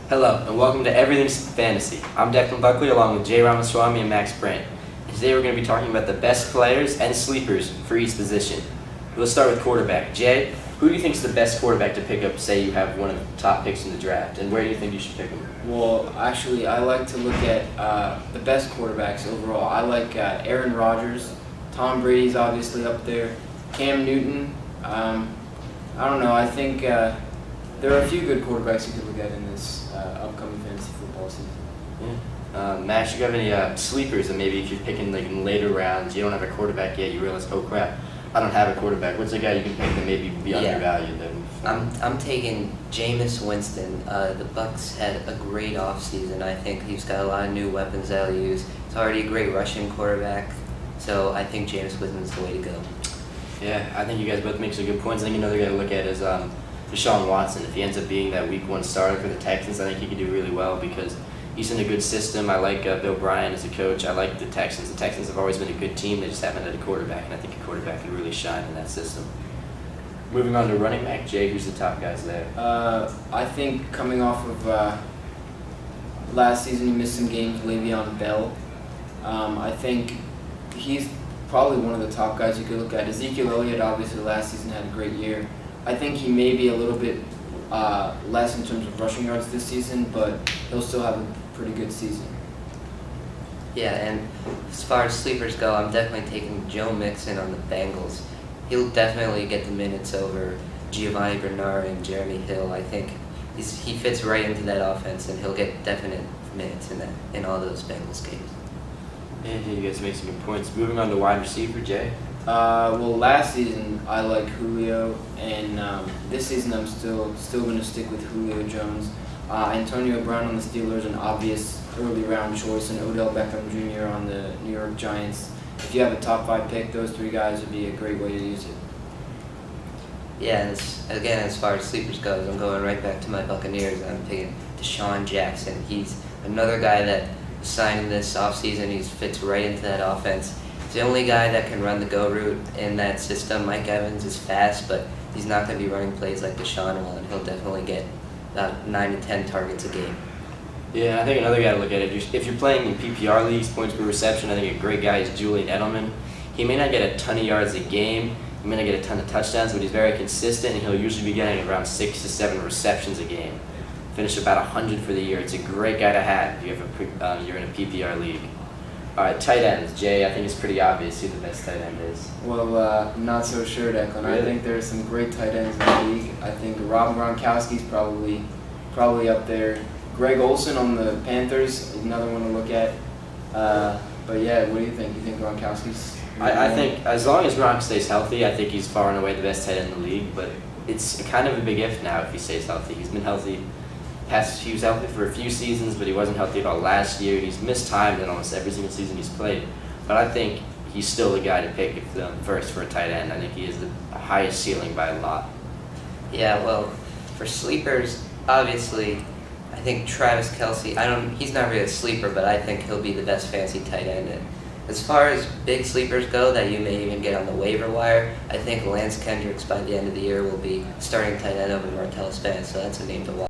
Hello, and welcome to Everything's Fantasy. I'm Declan Buckley along with Jay Ramaswamy and Max Brandt. And today we're going to be talking about the best players and sleepers for each position. We'll start with quarterback. Jay, who do you think is the best quarterback to pick up, say you have one of the top picks in the draft, and where do you think you should pick him? Well, actually, I like to look at the best quarterbacks overall. I like Aaron Rodgers. Tom Brady's obviously up there. Cam Newton. I don't know. I think there are a few good quarterbacks you could look at in this upcoming fantasy football season. Yeah. Max, you have any sleepers that maybe if you're picking like in later rounds, you don't have a quarterback yet, you realize, oh crap, I don't have a quarterback. What's a guy you can pick that maybe be undervalued? I'm taking Jameis Winston. The Bucks had a great offseason. I think he's got a lot of new weapons that he'll use. He's already a great rushing quarterback, so I think Jameis Winston's the way to go. Yeah, I think you guys both make some good points. I think another guy to look at is Deshaun Watson. If he ends up being that week one starter for the Texans, I think he could do really well because he's in a good system. I like Bill Bryan as a coach. I like the Texans. The Texans have always been a good team. They just haven't had a quarterback, and I think a quarterback can really shine in that system. Moving on to running back, Jay, who's the top guys there? I think coming off of last season, he missed some games. Le'Veon Bell. I think he's probably one of the top guys you could look at. Ezekiel Elliott, obviously, last season had a great year. I think he may be a little bit less in terms of rushing yards this season, but he'll still have a pretty good season. Yeah, and as far as sleepers go, I'm definitely taking Joe Mixon on the Bengals. He'll definitely get the minutes over Giovanni Bernard and Jeremy Hill. I think he fits right into that offense, and he'll get definite minutes in all those Bengals games. Yeah, you guys make some good points. Moving on to wide receiver, Jay. Well, last season I liked Julio, and this season I'm still going to stick with Julio Jones. Antonio Brown on the Steelers, an obvious early round choice, and Odell Beckham Jr. on the New York Giants. If you have a top 5 pick, those 3 guys would be a great way to use it. Yeah, and again, as far as sleepers goes, I'm going right back to my Buccaneers. I'm picking Deshaun Jackson. He's another guy that was signed this offseason. He fits right into that offense. He's the only guy that can run the go route in that system. Mike Evans is fast, but he's not going to be running plays like Deshaun will, and he'll definitely get about 9 to 10 targets a game. Yeah, I think another guy to look at, if you're playing in PPR leagues, points per reception, I think a great guy is Julian Edelman. He may not get a ton of yards a game, he may not get a ton of touchdowns, but he's very consistent, and he'll usually be getting around 6 to 7 receptions a game. Finish about 100 for the year. It's a great guy to have if you're in a PPR league. All right, tight ends. Jay, I think it's pretty obvious who the best tight end is. Well, I'm not so sure, Declan. Really? I think there's some great tight ends in the league. I think Rob Gronkowski's probably up there. Greg Olsen on the Panthers, another one to look at. But yeah, what do you think? You think Gronkowski's? I think as long as Gronk stays healthy, I think he's far and away the best tight end in the league. But it's kind of a big if now if he stays healthy. He's been healthy. He was healthy for a few seasons, but he wasn't healthy at all last year. He's missed time in almost every single season he's played. But I think he's still the guy to pick first for a tight end. I think he is the highest ceiling by a lot. Yeah, well, for sleepers, obviously, I think Travis Kelce. He's not really a sleeper, but I think he'll be the best fantasy tight end. And as far as big sleepers go, that you may even get on the waiver wire, I think Lance Kendricks by the end of the year will be starting tight end over Martellus Bennett. So that's a name to watch.